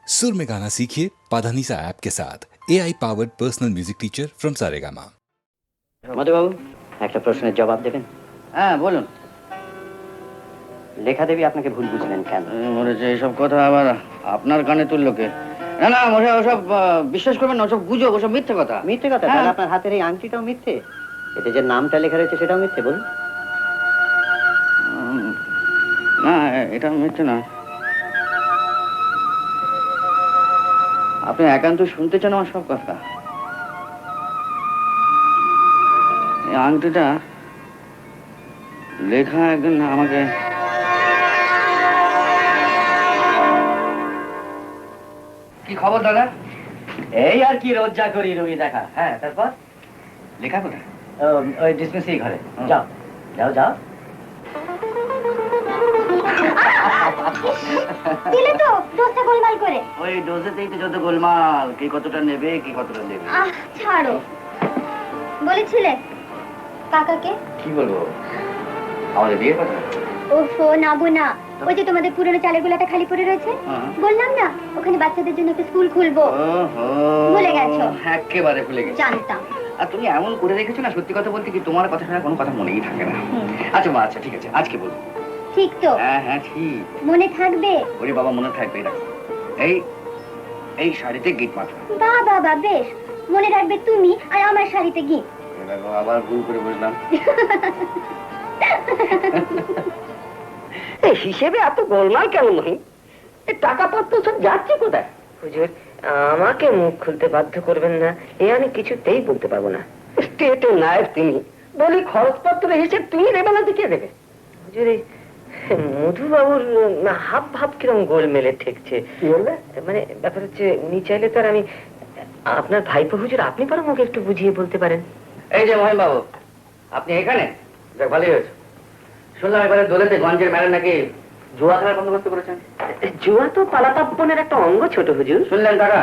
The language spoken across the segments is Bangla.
सुर में गाना सीखिए पाधानीसा ऐप के साथ AI powered personal music teacher from Saregama. Madhubabu একটা প্রশ্নের জবাব দেবেন? হ্যাঁ বলুন। লেখা দেবী আপনাকে ভুল বুঝলেন কেন? মনে হচ্ছে এইসব কথা আবার আপনার কানে তুললো কে? না না মশাই, ওসব বিশ্বাস করবেন না, ওসব গুজব, ওসব মিথ্যে কথা। মিথ্যে কথা? তাহলে আপনার হাতের এই আংটিটাও মিথ্যে, এতে যে নামটা লেখা রয়েছে সেটাও মিথ্যে। বলুন। না এটা মিথ্যে না। আপনি একান্ত শুনতে চান আমার সব কথা? এই আংটিটা লেখা একদিন আমাকে কি খবর দাদা? এই আর কি, রোজ যা করি রোগী দেখা। হ্যাঁ, তারপর লেখা কোথায়? ওই ডিসমিসিং ঘরে। যাও যাও যাও। দিলে তো ডোজটা গোলমাল করে। ওই ডোজেতেই তো যত গোলমাল, কে কতটা নেবে, কে কতটা নেবে। ছাড়ো, বলেছিলে কাকাকে? কি বলবো, আমাদের বিয়ের কথা? ওফো, নাবো না। ওই যে তোমাদের পুরনো চালের গোলাটা খালি পড়ে রয়েছে, বললাম না ওখানে বাচ্চাদের জন্য একটা স্কুল খুলবো। ভুলে গেছো? একেবারে ভুলে গেছি। জানতাম। আর তুমি এমন করে রেখেছো না, সত্যি কথা বলতে কি তোমার কথা শোনা কোনো কথা মনেই থাকে না। আচ্ছা মা, আচ্ছা ঠিক আছে, আজকে বলবো। ঠিক তো? হ্যাঁ হ্যাঁ ঠিক। মনে থাকবে? ওরে বাবা, মনে থাকবে। দেখো এই এই শাড়িতে গিট মাত্র। বাবা বেশ, মনে রাখবে তুমি আর আমার শাড়িতে গিট। দেখো আবার ভুল করে বুঝলাম। হিসেবে এত গোলমাল কেন মহিম? টাকা পত্র সব যাচ্ছে কোথায়? হুজুর, আমাকে মুখ খুলতে বাধ্য করবেন না, এ আমি কিছুতেই বলতে পারবো না। স্টেটের নায়ক তিনি, বলি খরচপত্র হিসেবে তুমি দেবে না, কে দেবে? হুজুর, এই মধুবাবুর হাব ভাব কিরম গোল মেলে ঠেকছে। মানে ব্যাপার হচ্ছে, উনি চাইলে তো আর আমি আপনার ভাইপো হুজুর, আপনি বরং ওকে একটু বুঝিয়ে বলতে পারেন। এই যে মহিম বাবু, আপনি এখানে? যাক, ভালোই হয়েছে। শুনলাম এবারে দোলেতে গঞ্জের মেলা নাকি জুয়া খেলার বন্দোবস্ত করেছেন। জুয়া তো পালাপাপ্পনের একটা অঙ্গ ছোট হুজুর। শুনলেন কাকা,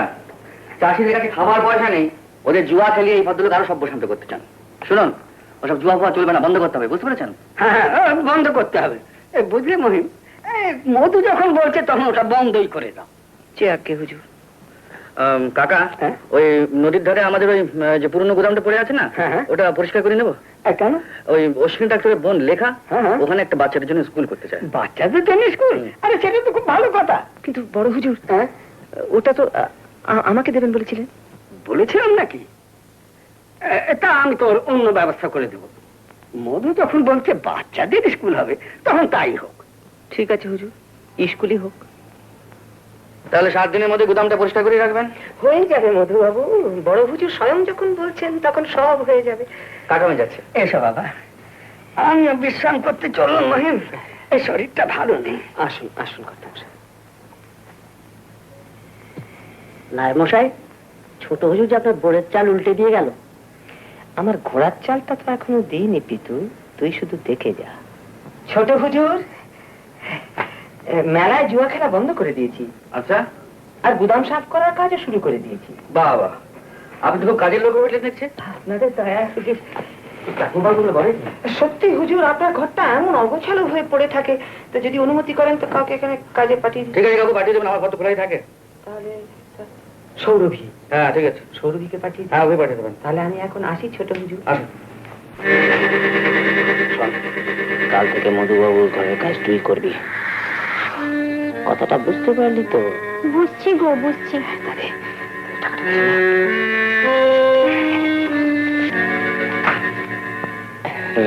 চাষিদের কাছে খাবার পয়সা নেই, ওদের জুয়া খেলিয়ে এই ভদ্রলোক আরো সভ্য শান্ত করতে চান। শুনুন, ওসব জুয়া ফুয়া চলবে না, বন্ধ করতে হবে, বুঝতে পেরেছেন? হ্যাঁ, বন্ধ করতে হবে। বুঝলে মহিম, মধু যখন বলছে তখন ওটা বন্ধই করে দাও। চেয়ারকে হুজুর। কাকা, ওই নদীর ধারে আমাদের ওই যে পুরনো গোদামটা পড়ে আছে না, ওটা পরিষ্কার করে নেবো। কেন? ওই অশ্বিনী ডাক্তারের বোন লেখা ওখানে একটা বাচ্চাদের জন্য স্কুল করতে চায়। বাচ্চাদের জন্য স্কুল? আরে সেটা তো খুব ভালো কথা। কিন্তু বড় হুজুর, ওটা তো আমাকে দেবেন বলেছিলেন। বলেছিলাম নাকি? এটা আমি তোর অন্য ব্যবস্থা করে দেব। মধু যখন বলছে বাচ্চাদের স্কুল হবে, তখন তাই হোক। ঠিক আছে হুজুর, স্কুলই হোক। তাহলে 7 দিনের মধ্যে গোদামটা পরিষ্কার করে রাখবেন। হয়ে যাবে মধুবাবু, বড় হুজুর স্বয়ং যখন বলছেন তখন সব হয়ে যাবে। কাকামে যাচ্ছে। এসো বাবা, আমিও বিশ্রাম করতে চলুন মহিম, এই শরীরটা ভালো নেই। আসুন আসুন কথা। নায়েব মশাই, ছোট হুজুর যে আপনার বোরের চাল উল্টে দিয়ে গেল। আমার ঘোড়ার চালটা তো এখনো দিইনি পিতু, তুই শুধু দেখে যা। ছোট হুজুর, মেলায় জুয়া খেলা বন্ধ করে দিয়েছি। আচ্ছা, আর গুদাম সাফ করার কাজও শুরু করে দিয়েছি। বাবা, আপনি তো খুব কাজের লোক হয়ে দেখছে। আপনাদের দয়া হুজুর। সত্যি হুজুর, আপনার ঘরটা এমন অগোছালো হয়ে পড়ে থাকে, তো যদি অনুমতি করেন তো কাউকে এখানে কাজে পাঠিয়ে দিন। ঠিক আছে কাকু, পাঠিয়ে দেবেন, আমার ঘর তো খোলাই থাকে। তাহলে সৌরভী? হ্যাঁ ঠিক আছে, সৌরভীকে পাঠিয়ে দিন। হ্যাঁ ওকে পাঠিয়ে দেবেন। তাহলে আমি এখন আসি ছোট হুজুর। আসুন। কাল থেকে মধুবাবুর ঘরের কাজ তুই করবি, কথাটা বুঝতে পারলি তো? বুঝছি গো, বুঝছি।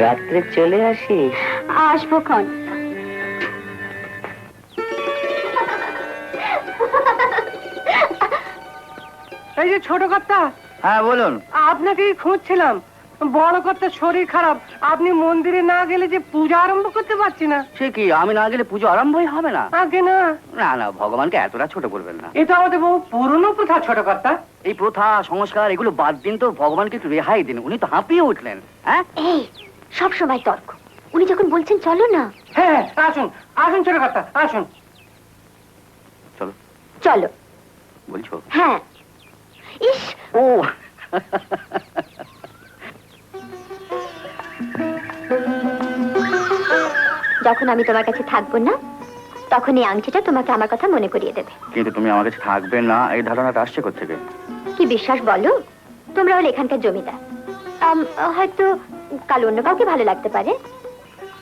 রাত্রে চলে আসিস। আসবো ক্ষণ। এই যে ছোট কর্তা, হ্যাঁ বলুন। আপনাকেই খুঁজছিলাম। বড় কর্তার শরীর খারাপ, আপনি মন্দিরে না গেলে যে পূজা আরম্ভ করতে পারছি না। সে কি, আমি না গেলে পুজো আরম্ভই হবে না? আগে না। না না, ভগবানকে এতটা ছোট করবেন না। এটা আমাদের বহু পুরনো প্রথা ছোট কর্তা। এই প্রথা সংস্কার এগুলো বাদ দিন তো, ভগবানকে একটু রেহাই দিন। উনি তো হাঁপিয়ে উঠলেন। হ্যাঁ, এই সব সময় তর্ক, উনি যখন বলছেন চলো না। হ্যাঁ আসুন আসুন ছোট কর্তা, আসুন। চলো। চলো বলছো? হ্যাঁ। ইস, ও যখন আমি তোমার কাছে থাকবো না, তখন এই আংটিটা তোমাকে আমার কথা মনে করিয়ে দেবে। কিন্তু তুমি আমার কাছে থাকবে না, এই ধারণাটা আসছে কোত্থেকে? কি বিশ্বাস বলো? তোমরা হলে এখানকার জমিদার, হয়তো কাল অন্য কাউকে ভালো লাগতে পারে,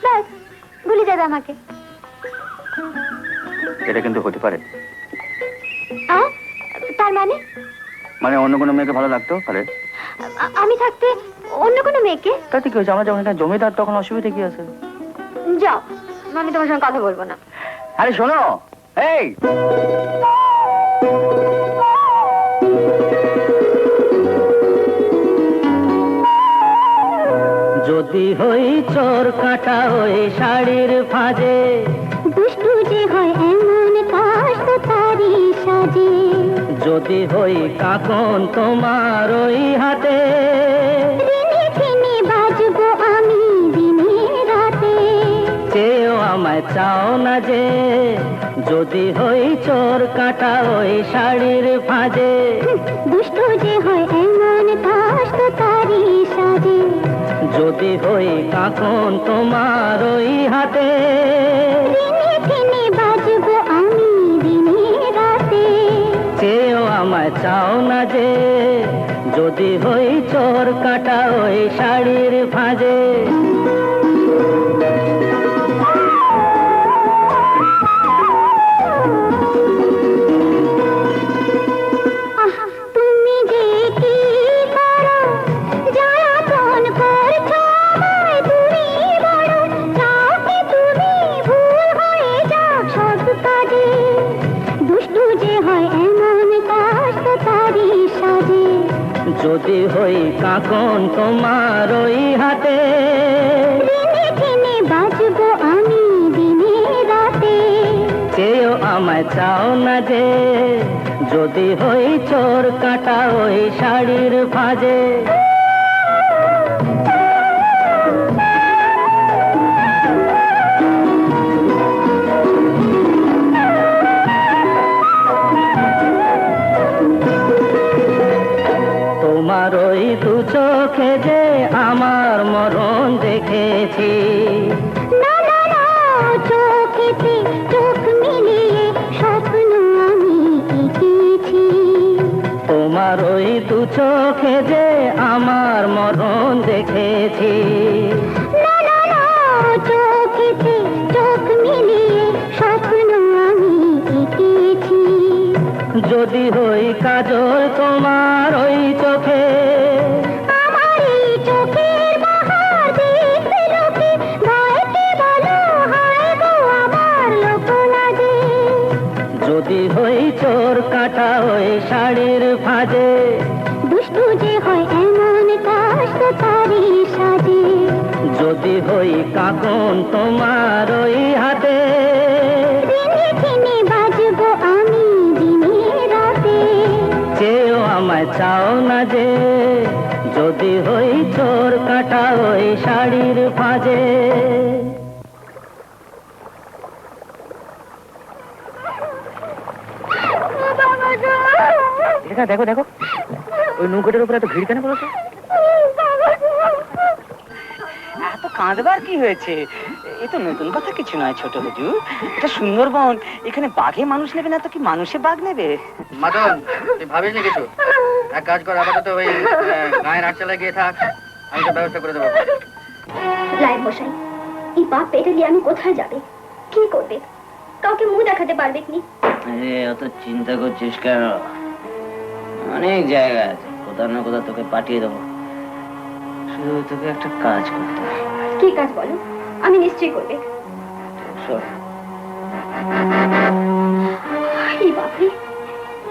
ব্যাস ভুলে যাবে আমাকে। এটা কিন্তু হতে পারে। তার মানে? মানে অন্য কোনো মেয়েকে ভালো লাগতো পারে। আমি থাকতে অন্য কোনো মেয়েকে? তাতে কি হয়েছে? আমরা যখন এখানে জমিদার তখন অসুবিধা কি আছে? যাও, আমি তোমার সঙ্গে কথা বলবো না। আরে শোনো, এই যদি হই চোর কাটা ওই শাড়ির ফাঁজে, দুষ্টু যে হয় এমন কাজ তো তারই সাজে। যদি হই কাকন তোমার ওই হাতে, দিনে দিনে বাজবো আমি দিনে রাতে। চেয়েও আমায় চাও না যে, যদি হই চোর কাটা ওই শাড়ির ফাঁজে। দুষ্টু যে হয় এমন কাজ তো তারই সাজে। যদি হই কাকন তোমার ওই হাতে, দিনে দিনে বাজবো আমি দিনে রাতে। চেয়েও আমায় চাও না যে, যদি হই চোর কাটা ওই শাড়ির ফাঁজে। তুমি যে কি করো, জ্বালাতন করছো আমায় তুমি বড়। চাও কি তুমি ভুল হয়ে যাও সব কাজে। দুষ্টু যে হয় এমন কাজ তো তারই সাজে। যদি হই কাকন তোমার ওই হাতে, দিনে দিনে বাজবো আমি দিনে রাতে। চেয়েও আমায় চাও না যে, যদি হই চোর কাটা ওই শাড়ির ফাঁজে। তোমার ওই দু চোখে যে আমার মরণ দেখেছি। না না না, চোখেতে চোখ মিলিয়ে স্বপ্ন আমি এঁকেছি। তোমার ওই দু চোখে যে আমার মরণ দেখেছি। না না না, চোখেতে চোখ মিলিয়ে স্বপ্ন আমি এঁকেছি। যদি হই কাজল তোমার ওই চোখে, আমার এই চোখের বাহার দেখবে লোকে, ভয়কে বলো হায় গো আমার লোক লাগে। যদি হই চোর কাটা ওই শাড়ির ফাঁজে। দুষ্টু যে হয় এমন কাজ তো তারই সাজে। যদি হই কাকন তোমার ওই হাতে, দিনে দিনে বাজবো আমি দিনে রাতে। চেয়েও আমায় চাও না যে, যদি হই চোর কাটা ওই শাড়ির ফাঁজে। দেখো দেখো, ওই নৌকোটার উপরে এত ভিড় কেন বলতো? এত কাঁদবার কি হয়েছে? এ তো নতুন কথা কিছু নয় ছোট হুজুর। এটা সুন্দরবন, এখানে বাঘে মানুষ নেবে না তো কি মানুষে বাঘ নেবে? মাদন, তুই ভাবিস নি কিছু? এক কাজ কর, আপাতত ওই গায়ের আটচালায় গিয়ে থাক, আমি তো ব্যবস্থা করে দেবো। রায় মশাই, এই বাপ পেটে নিয়ে আমি কোথায় যাবে, কি করবে? কাউকে মুখ দেখাতে পারবে কি? আরে অত চিন্তা করছিস কেন? অনেক জায়গা আছে, কোথাও না কোথাও তোকে পাঠিয়ে দেবো। শুধু তোকে একটা কাজ করতে হবে। কি কাজ বলো? আমি নিশ্চয়ই করবে। শোন, এই বাপরে,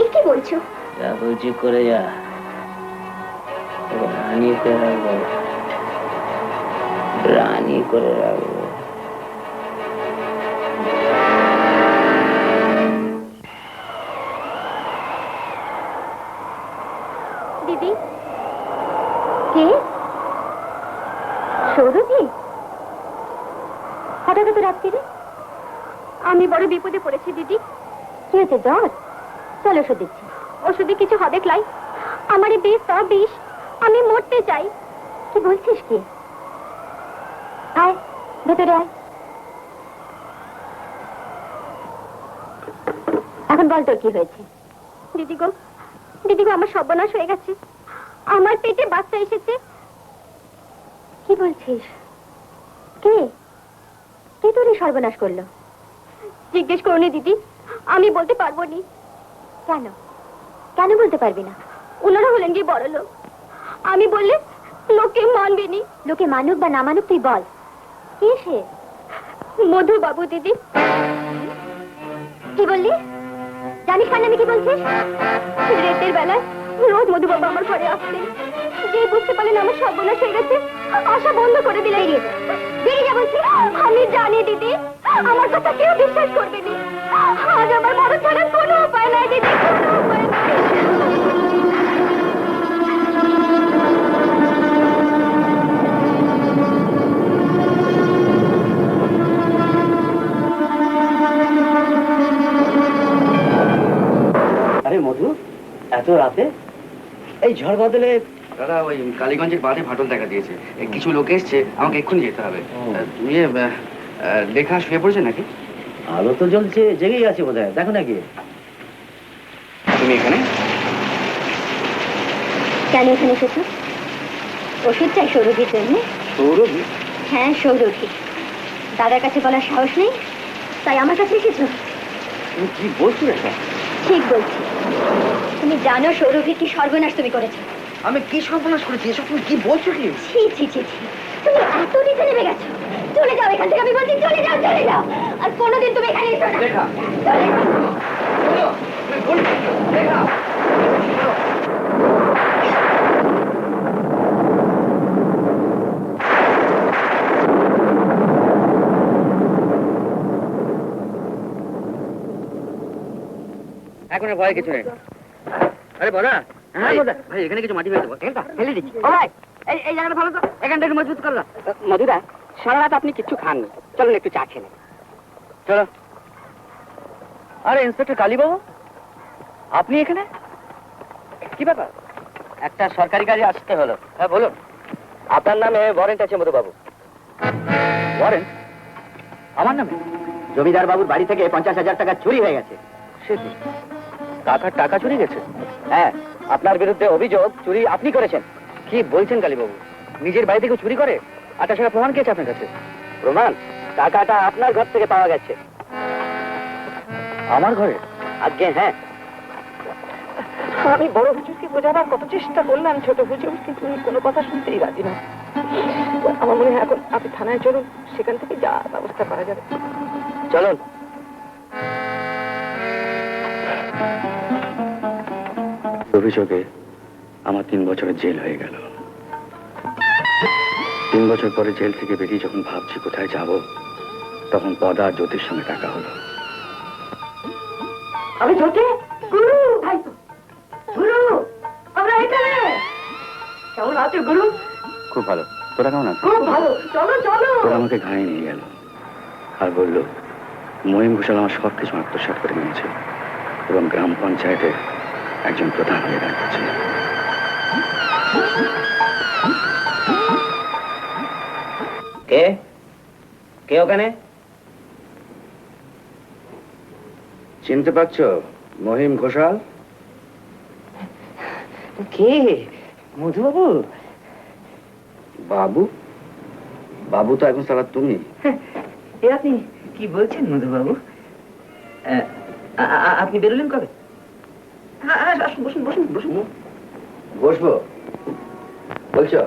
এ কি বলছো? যা বলছি করে যা, তোকে রানী করে রাখবো, রানী করে রাখবো। দিদি, কে? সৌরভী? হঠাৎ এত রাত্রিরে? আমি বড় বিপদে পড়েছি দিদি। কি হয়েছে, জ্বর? চল ওষুধ দিচ্ছি। ওষুধে কিছু হবে ক্লাই? আমার এই বিষ তো বিষ, আমি মরতে চাই। কি বলছিস কি? আয় ভেতরে আয়। এখন বল তোর কি হয়েছে? দিদি গো, আমার সর্বনাশ হয়ে গেছে। আমার পেটে বাচ্চা এসেছে। কি বলছিস? কে কে তোর এই সর্বনাশ করলো? জিজ্ঞেস করনি দিদি, আমি বলতে পারবো নি। কেন কেন বলতে পারবি না? ওনারা হলেন গিয়ে বড় লোক, আমি বললে লোকে মানবে নি। লোকে মানুক বা না মানুক তুই বল, কে সে? মধু বাবু দিদি। কি বললি? জানিস কানে আমি কি বলছিস? রাতের বেলায় রোজ মধু বাবু আমার ঘরে আসতেন। যে বুঝতে পারলেন আমার সর্বনাশ হয়ে গেছে, আশা বন্ধ করে দিলেন। বেরিয়ে যা বলছি। আমি জানি দিদি, আমার কথা কেউ বিশ্বাস করবে না। আজ আমার বড় ছাড়ার কোনো উপায় নাই দিদি, কোনো উপায় নাই। আরে মধু, এত রাতে এই ঝড় বদলে? দাদা ওই কালীগঞ্জের বাঁধে ফাটল দেখা দিয়েছে, কিছু লোক এসছে, আমাকে এক্ষুনি যেতে হবে। তুমি লেখা শুয়ে পড়েছে নাকি? আলো তো জ্বলছে, জেগেই আছে বোধহয়, দেখো নাকি? তুমি এখানে? কেন এখানে এসেছো? ওষুধ চাই সৌরভীর জন্য। সৌরভী? হ্যাঁ সৌরভী। দাদার কাছে বলার সাহস নেই, তাই আমার কাছে এসেছো? তুমি কি বলছো এটা? ঠিক বলছি। তুমি জানো সৌরভী কি সর্বনাশ তুমি করেছো? আমি কি সর্বনাশ করেছি? এসব তুমি কি বলছো কি? ছি ছি ছি ছি, তুমি এত নিচে নেমে গেছো। চলে যাও এখান থেকে, আমি বলছি চলে যাও, চলে যাও। আর কোনোদিন তুমি এখানে এসো না। লেখা, চলে যাও। তুমি বলছো লেখা? এখন ভয় কিছু নেই। আরে বলা, হ্যাঁ ভাই, এখানে কিছু মাটি ফেলতে ফেলে দিচ্ছি। ও ভাই, এই জায়গাটা ভালো তো, এখানটা একটু মজবুত করলো। মধুদা, সারা রাত আপনি কিচ্ছু খাননি, চলুন একটু চা খেলেন। চলো। আরে ইন্সপেক্টর কালীবাবু, আপনি এখানে? কি ব্যাপার? একটা সরকারি কাজে আসতে হলো। হ্যাঁ বলুন। আপনার নামে ওয়ারেন্ট আছে মধুবাবু। ওয়ারেন্ট? আমার নামে? জমিদার বাবুর বাড়ি থেকে 50,000 টাকা চুরি হয়ে গেছে। সে কি, কাকার টাকা চুরি গেছে? হ্যাঁ, আপনার বিরুদ্ধে অভিযোগ চুরি আপনি করেছেন। কি বলছেন কালীবাবু? নিজের বাড়ি থেকে চুরি করে? আর তাছাড়া প্রমাণ কি আছে আপনার কাছে? প্রমাণ? টাকাটা আপনার ঘর থেকে পাওয়া গেছে। আমার ঘরে? আজ্ঞে হ্যাঁ। আমি বড় হুজুরকে বোঝাবার কত চেষ্টা করলাম ছোট হুজুর, কিন্তু উনি কোনো কথা শুনতেই রাজি না। আমার মনে হয় এখন আপনি থানায় চলুন, সেখান থেকে যা ব্যবস্থা করা যাবে। চলুন। অভিযোগে আমার 3 বছরের জেল হয়ে গেল। 3 বছর পরে জেল থেকে বেরিয়ে যখন ভাবছি কোথায় যাব, তখন পদা আর জ্যোতির সঙ্গে দেখা হলো। আমি ছোটে গুরু ভাই তো, গুরু আমরা এখানে। কেমন আছো গুরু? খুব ভালো। তোরা কেমন আছিস? খুব ভালো, চলো চলো। তোরা আমাকে ঘাড়ে নিয়ে গেল আর বলল মহিম ঘোষাল আমার সবকিছু আত্মসাৎ করে নিয়েছে এবং গ্রাম পঞ্চায়েতের একজন প্রধান হয়ে দাঁড়িয়েছে। কে কে ওখানে? চিনতে পারছো মহিম ঘোষাল? কে? মধুবাবু? বাবু? বাবু তো এখন সারা তুমি। এ আপনি কি বলছেন মধুবাবু? আপনি বেরোলেন কবে? আসুন, বসুন বসুন বসুন। বসবো বলছো?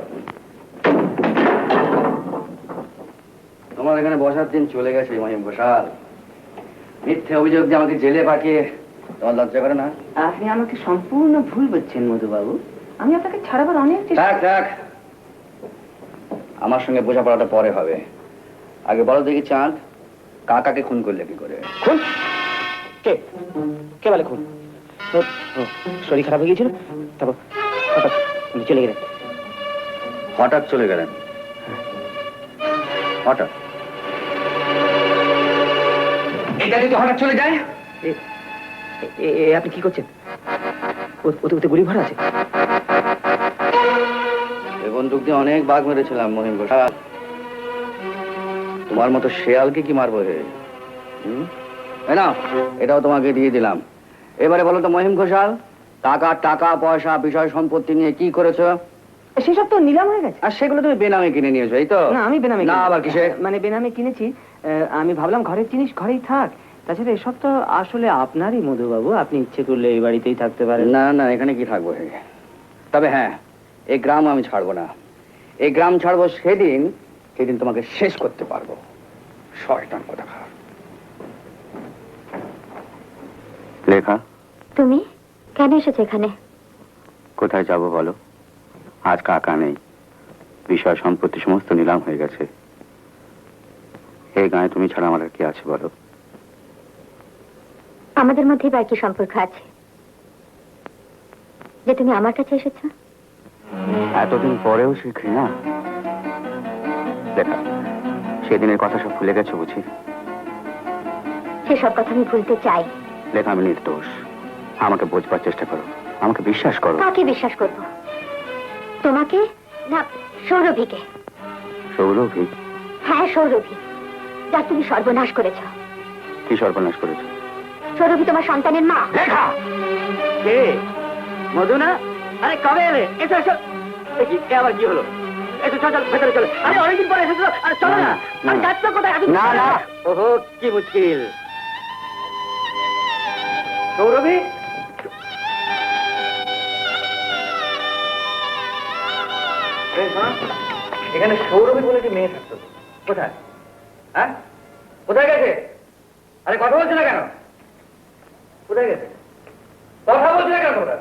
তোমার এখানে বসার দিন চলে গেছে মহিম ঘোষাল। মিথ্যে অভিযোগ দিয়ে আমাকে জেলে পাঠিয়ে তোমার লজ্জা করে না? আপনি আমাকে সম্পূর্ণ ভুল বলছেন মধুবাবু। আমি আপনাকে ছাড়াবার অনেক থাক থাক, আমার সঙ্গে বোঝাপড়াটা পরে হবে। আগে বলো দেখি চাঁদ, কাকাকে খুন করলে কি করে? খুন? কে কে বলে খুন? শরীর খারাপ হয়ে গিয়েছিল, তারপর হঠাৎ উনি চলে গেলেন। হঠাৎ চলে গেলেন? হঠাৎ? এটা যদি হঠাৎ চলে যায়? আপনি কি করছেন? ওতে গুলি ভরা আছে। এ বন্দুক দিয়ে অনেক বাঘ মেরেছিলাম মহিম ঘোষাল। তোমার মতো শেয়ালকে কি মারবো হে? এই নাও, এটাও তোমাকে দিয়ে দিলাম। এবারে বলো তো মহিম ঘোষাল, টাকা পয়সা বিষয় সম্পত্তি নিয়ে কি করেছো? সেসব তো নিলাম হয়ে গেছে। আর সেগুলো তুমি বেনামে কিনে নিয়েছো, এই তো? না, আমি বেনামে না, আবার কিসে? মানে বেনামে কিনেছি। আমি ভাবলাম ঘরের জিনিস ঘরেই থাক। তাছাড়া এসব তো আসলে আপনারই মধুবাবু, আপনি ইচ্ছে করলে এই বাড়িতেই থাকতে পারেন। না না, এখানে কি থাকবো? তবে হ্যাঁ, এই গ্রাম আমি ছাড়বো না। এই গ্রাম ছাড়বো সেদিন তোমাকে শেষ করতে পারবো। শয়তান কোথাকার। লেখা, তুমি কেন এসেছো এখানে? কোথায় যাব বলো? আজ কাকা নেই, বিষয় সম্পত্তি সমস্ত নিলাম হয়ে গেছে। এই গায়ে তুমি ছাড়া আমার আর কি আছে বলো? আমাদের মধ্যে বা কি সম্পর্ক আছে যে তুমি আমার কাছে এসেছো? এতদিন পরেও শিখি না। দেখা, সেদিনের কথা সব ভুলে গেছো বুঝি? সেসব কথা আমি ভুলতে চাই। লেখা, আমি নির্দোষ। আমাকে বোঝবার চেষ্টা করো, আমাকে বিশ্বাস করো। কাকে বিশ্বাস করব? তোমাকে না সৌরভীকে? সৌরভী? হ্যাঁ, সৌরভী, যার তুমি সর্বনাশ করেছ। কি সর্বনাশ করেছো? সৌরভী তোমার সন্তানের মা। লেখা! কে? মধু না? আরে কবে এলে? এসো এসো। দেখি এ আবার কি হলো? এসো, চল চল ভেতরে চলো। আরে অনেকদিন পরে এসেছো, আরে চলো না। আরে যাচ্ছ কোথায়? না না। ওহো, কি মুশকিল। সৌরভী, এখানে সৌরভী বলে যে মেয়ে থাকতো, কোথায়? হ্যাঁ, কোথায় গেছে? আরে কথা বলছে না কেন? কোথায় গেছে? কথা বলছে না কেন তোমরা?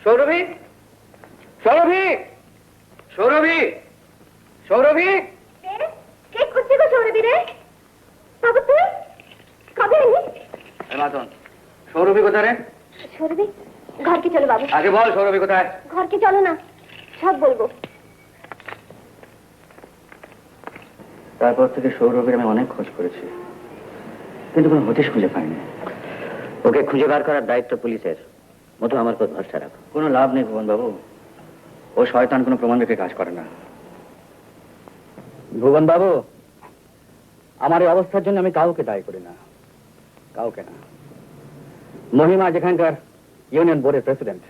সৌরভী, সৌরভী, সৌরভী, সৌরভী। কে খুঁজছে গো সৌরভী রে? বাবু তুই কবে এলি? মাতন, সৌরভী কোথায় রে? সৌরভী, ঘরকে চলো বাবু। আগে বল সৌরভী কোথায়? ঘরকে চলো না, সব বলবো। তারপর থেকে সৌরভীর আমি অনেক খোঁজ করেছি, কিন্তু কোনো হদিশ খুঁজে পাইনি। ওকে খুঁজে বার করার দায়িত্ব পুলিশের। মধু, আমার উপর ভরসা রাখো। কোনো লাভ নেই ভুবন বাবু, ও শয়তান কোনো প্রমাণ রেখে কাজ করে না। ভুবন বাবু, আমার এই অবস্থার জন্য আমি কাউকে দায়ী করি না, কাউকে না। মহিমা যেখানকার ইউনিয়ন বোর্ডের প্রেসিডেন্ট,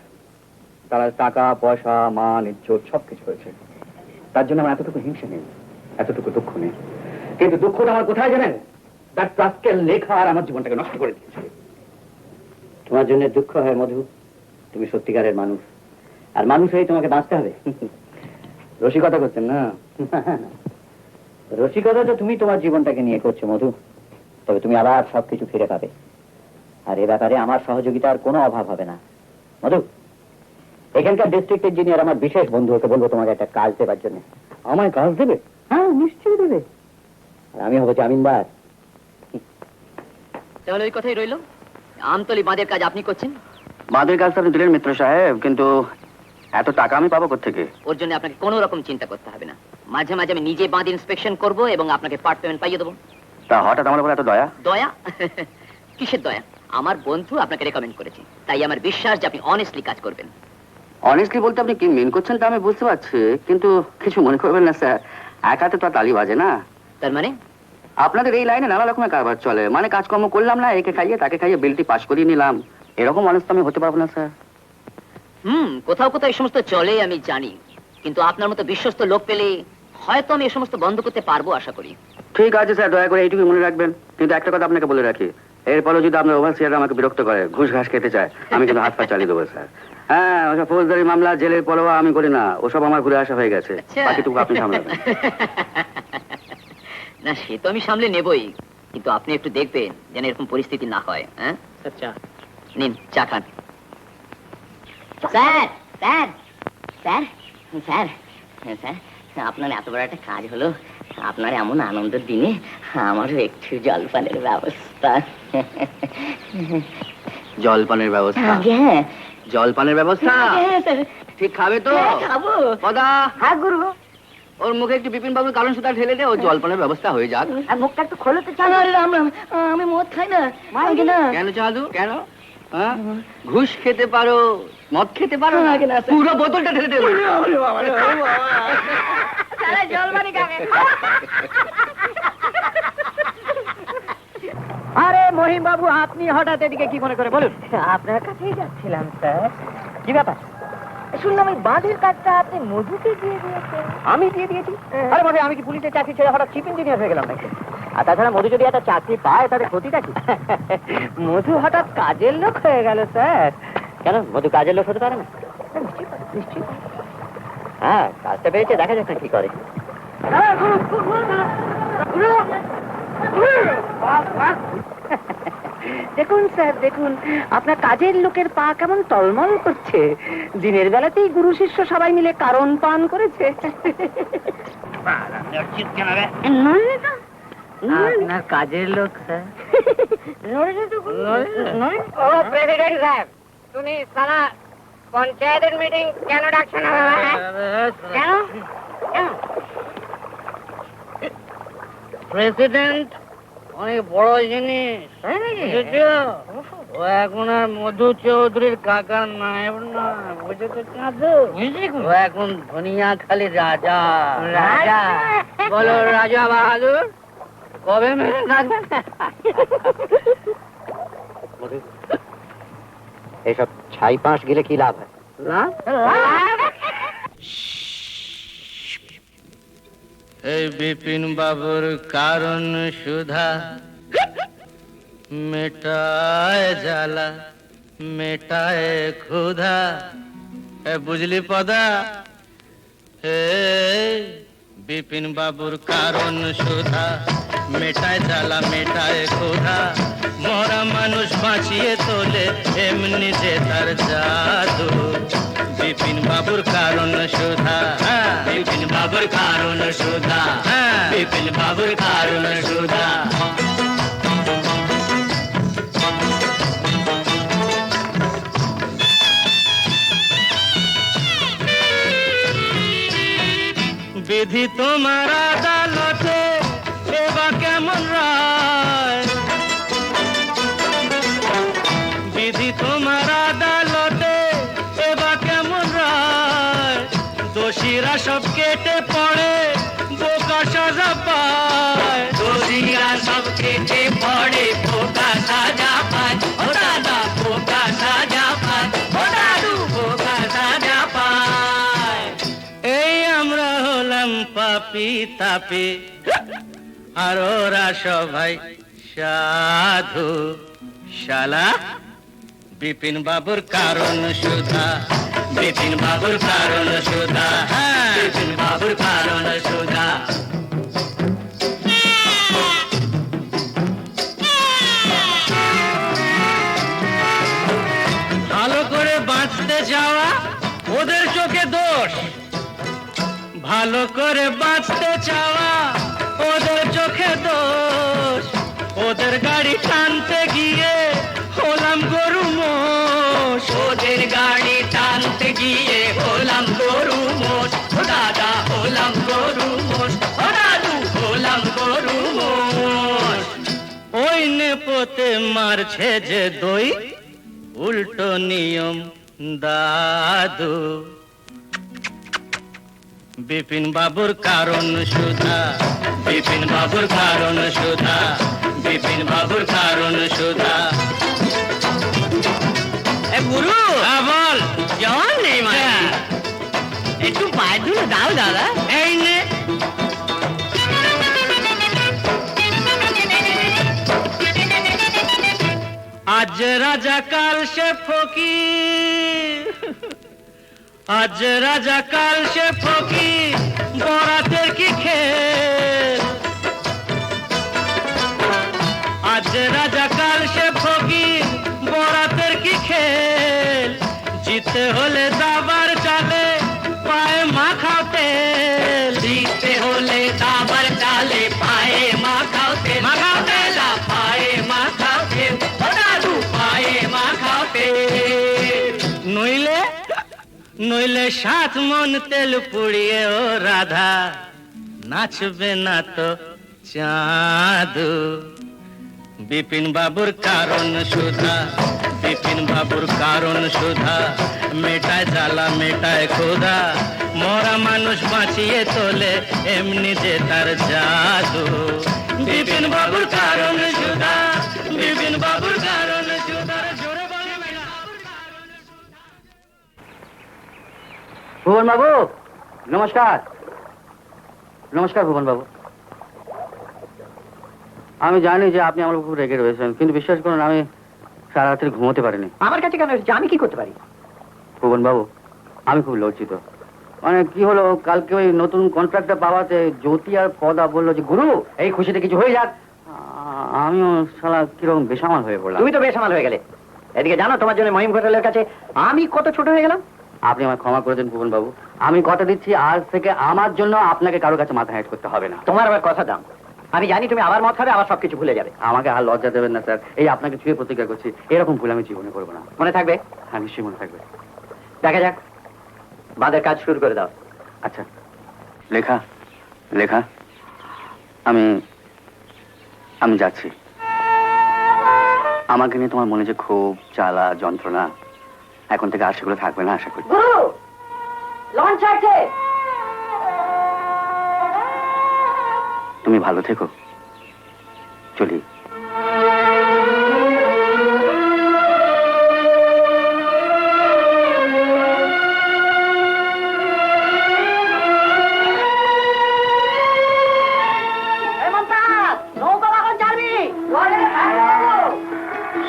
তারা টাকা পয়সা মান ইজ্জত সবকিছু হয়েছে, তার জন্য আমার এতটুকু হিংসা নেই, এতটুকু দুঃখ নেই। কিন্তু দুঃখটা আমার কোথায় জানেন? তার প্রাস্কেল লেখা আর আমার জীবনটাকে নষ্ট করে দিয়েছে। তোমার জন্য দুঃখ হয় মধু, তুমি সত্যিকারের মানুষ, আর মানুষ হয়ে তোমাকে বাঁচতে হবে। রসিকতা করছেন না? রসিকতা তো তুমি তোমার জীবনটাকে নিয়ে করছো মধু, তবে তুমি আবার সবকিছু ফিরে পাবে। আর এ ব্যাপারে আমার সহযোগিতার কোনো অভাব হবে না মধু। এখানকার ডিস্ট্রিক্ট ইঞ্জিনিয়ার আমার বিশেষ বন্ধু, ওকে বলবো তোমাকে একটা কাজ দেবার জন্য। আমায় কাজ দেবে? হ্যাঁ, নিশ্চয়ই দেবে। আর আমি হবো জামিনদার। তাহলে ওই কথাই রইলো, আমতলি বাঁধের কাজ আপনি করছেন? বাঁধের কাজ তো আপনি দিলেন মিত্র সাহেব, কিন্তু এত টাকা আমি পাবো কোত্থেকে? ওর জন্য আপনাকে কোনো রকম চিন্তা করতে হবে না। মাঝে মাঝে আমি নিজে বাঁধ ইন্সপেকশন করব এবং আপনাকে পার্ট পেমেন্ট পাইয়ে দেবো। তা হঠাৎ আমার উপর এত দয়া? দয়া? কিসের দয়া? আমার বন্ধু আপনাকে রেকমেন্ড করেছে, তাই আমার বিশ্বাস যে আপনি অনেস্টলি কাজ করবেন। অনেস্টলি বলতে আপনি কি মেন করছেন তা আমি বুঝতে পারছি, কিন্তু কিছু মনে করবেন না স্যার, এক হাতে তো আর তালি বাজে না। তার মানে? আপনাদের এই লাইনে নানা রকমের কারবার চলে, মানে কাজকর্ম করলাম না, একে খাইয়ে তাকে খাইয়ে বিলটি পাস করিয়ে নিলাম, এরকম মানুষ তো আমি হতে পারবো না স্যার। কোথাও কোথাও এই সমস্ত চলে আমি জানি, কিন্তু আপনার মতো বিশ্বস্ত লোক পেলে হয়তো আমি এই সমস্ত বন্ধ করতে পারবো আশা করি। ঠিক আছে স্যার, দয়া করে এইটুকু মনে রাখবেন। কিন্তু একটা কথা আপনাকে বলে রাখি, এরপরও যদি আপনার ওভারসিয়ার আমাকে বিরক্ত করে, ঘুষ ঘাস খেতে চায়, আমি কিন্তু হাত পা চালিয়ে দেবো স্যার। হ্যাঁ, ওসব ফৌজদারি মামলা জেলের পরোয়া আমি করি না, ওসব আমার ঘুরে আসা হয়ে গেছে, বাকিটুকু আপনি সামলাবেন। না, সে তো আমি সামলে নেবই, কিন্তু আপনি একটু দেখবেন যেন এরকম পরিস্থিতি না হয়। হ্যাঁ, আচ্ছা নিন চা খান। Sir sir sir sir sir, আপনার এত বড় একটা কাজ হলো, আপনার এমন আনন্দের দিনে আমারও একটু জলপানের ব্যবস্থা। জলপানের ব্যবস্থা? হ্যাঁ, জলপানের ব্যবস্থা? ঠিক খাবে তো? খাবো। পদা, হ্যাঁ গুরু, ওর মুখে একটু বিপিন বাবুর কারণ সুতা ঢেলে দে, ও জলপানের ব্যবস্থা হয়ে যাক। মুখটা একটু খোলো তো। আমি মদ খাই না। কেন চালু? কেন? হ্যাঁ? ঘুষ খেতে পারো, মদ খেতে পারো না? পুরো বোতলটা ঢেলে দে। আরে মহিম বাবু, আপনি হঠাৎ এদিকে কি মনে করে বলুন? আপনার কাছেই যাচ্ছিলাম স্যার। কি ব্যাপার? শুনলাম ওই বাঁধের কাজটা আপনি মধুকে দিয়ে দিয়েছেন। আমি দিয়ে দিয়েছি? আরে মনে আমি কি পুলিশের চাকরি ছেড়ে হঠাৎ চিফ ইঞ্জিনিয়ার হয়ে গেলাম নাকি? আর তাছাড়া মধু যদি একটা চাকরি পায় তাদের ক্ষতিটা কি? মধু হঠাৎ কাজের লোক হয়ে গেল স্যার। কেন, মধু কাজের লোক হতে পারে না? নিশ্চয়ই। হ্যাঁ, কাজটা পেয়েছে, দেখা যাক না কি করে। দেখুন স্যার, দেখুন আপনার কাজের লোকের পা কেমন টলমল করছে। দিনের বেলাতেই গুরু শিষ্য সবাই মিলে কারণ পান করেছে। আপনার কাজের লোক স্যার। ও প্রেসিডেন্ট সাহেব, তুমি সারা পঞ্চায়েতের মিটিং কেন ডাকছো না? কেন? প্রেসিডেন্ট অনেক বড় জিনিস বুঝেছো? ও এখন আর মধু চৌধুরীর কাকার নায়েব না, বুঝেছো? ও এখন ধনিয়া খালি রাজা। রাজা বলো, রাজা বাহাদুর কবে মেরে থাকবেন? এইসব ছাই পাঁশ গেলে কি লাভ হয়? এই বিপিন বাবুর কারণ সুধা মেটায় জ্বালা মেটায় ক্ষুধা। বুঝলি পদা? বিপিন বাবুর কারণ সুধা মেটায় জ্বালা মেটায় ক্ষুধা। মরা মানুষ বাঁচিয়ে তোলে এমনি যে তার জাদু। বিপিন বাবুর কারণ সুধা, বিপিন বাবুর কারণ সুধা, বিপিন বাবুর কারণ সুধা। বিধি তোমার আদালতে এবার কেমন রায়? বিধি তোমার আদালতে এবার কেমন রায়? দোষীরা সব কেটে পড়ে বোকা সাজা পায়। দোষীরা সব কেটে পড়ে বোকা সাজা পায়। ও দাদা বোকা সাজা পায়, ও দাদু বোকা সাজা পায়। এই আমরা হলাম পাপি তাপি আর ওরা সবাই সাধু। শালা বিপিন বাবুর কারণ সুধা, বিপিন বাবুর কারণ সুধা, বিপিন বাবুর কারণ সুধা। ভালো করে বাঁচতে যাওয়া ওদের চোখে দোষ। ভালো করে বাঁচতে চাওয়া ওদের চোখে দোষ। ওদের গাড়ি টানতে গিয়ে হলাম গরু মোষ। ওদের গাড়ি টানতে গিয়ে হলাম গরু মোষ। ও দাদা হলাম গরু মোষ, ও দাদু হলাম গরু মোষ। ওই নেপোতে মারছে যে দই উল্টো নিয়ম দাদু। বিপিন বাবুর কারণ সুধা, বিপিন বাবুর কারণ সুধা, বিপিন বাবুর কারণ সুধা। গুরু বল, জল নেই মানে একটু পায়ে ধুলে দাও দাদা। এই নে। আজ রাজা কাল সে ফকির, আজ রাজা কাল সে ফকির, বরাতের কি খেল। আজ রাজা কাল সে ফকির, বরাতের কি খেল। জিতে হলে দাবার চালে পায়ে মাখাও তেল। জিতে হলে দাবার চালে পায়ে মাখাও তেল। মাখাও তেল, পায়ে মাখাও তেল, দাদু পায়ে মাখাও তেল। নইলে নইলে 7 মন তেল পুড়িয়ে ও রাধা নাচবে না তো চাঁদু। বিপিন বাবুর কারণ সুধা, বিপিন বাবুর কারণ সুধা মেটায় জ্বালা মেটায় ক্ষুধা। মরা মানুষ বাঁচিয়ে তোলে এমনি যে তার জাদু। বিপিন বাবুর কারণ সুধা, বিপিন বাবুর কারণ জোদার জোরে বলে মেলা ভুবন বাবু, নমস্কার। নমস্কার ভুবন বাবু। আমি জানি যে আপনি আমার খুব রেগে রয়েছেন, কিন্তু বিশ্বাস করুন আমি সারা রাত্রি ঘুমোতে পারিনি। আমার কাছে কেন এসেছে? আমি কি করতে পারি? ভুবন বাবু, আমি খুব লজ্জিত। মানে কি হলো, কালকে ওই নতুন কন্ট্রাক্টটা পাওয়াতে জ্যোতি আর পদা বললো যে গুরু এই খুশিতে কিছু হয়ে যাক। আমিও শালা কিরকম বেসামাল হয়ে পড়লাম। তুমি তো বেসামাল হয়ে গেলে। এদিকে জানো তোমার জন্য মহিম ঘোটালের কাছে আমি কত ছোট হয়ে গেলাম। আপনি আমায় ক্ষমা করে দেন ভুবন বাবু। আমি কথা দিচ্ছি আজ থেকে আমার জন্য আপনাকে কারোর কাছে মাথা হেঁট করতে হবে না। তোমার আবার কথা দাম। আমি জানি তুমি আবার মদ খাবে, আবার সবকিছু ভুলে যাবে। আমাকে আর লজ্জা দেবেন না স্যার, এই আপনাকে ছুঁয়ে প্রতিজ্ঞা করছি এরকম ভুল আমি জীবনে করবো না। মনে থাকবে? হ্যাঁ, নিশ্চয়ই মনে থাকবে। দেখা যাক, বাঁধের কাজ শুরু করে দাও। আচ্ছা লেখা, লেখা আমি আমি যাচ্ছি। আমাকে নিয়ে তোমার মনে যে খুব জ্বালা যন্ত্রণা, এখন থেকে আর সেগুলো থাকবে না আশা করি। গুরু, লঞ্চ ছাড়ছে। তুমি ভালো থেকো, চলি।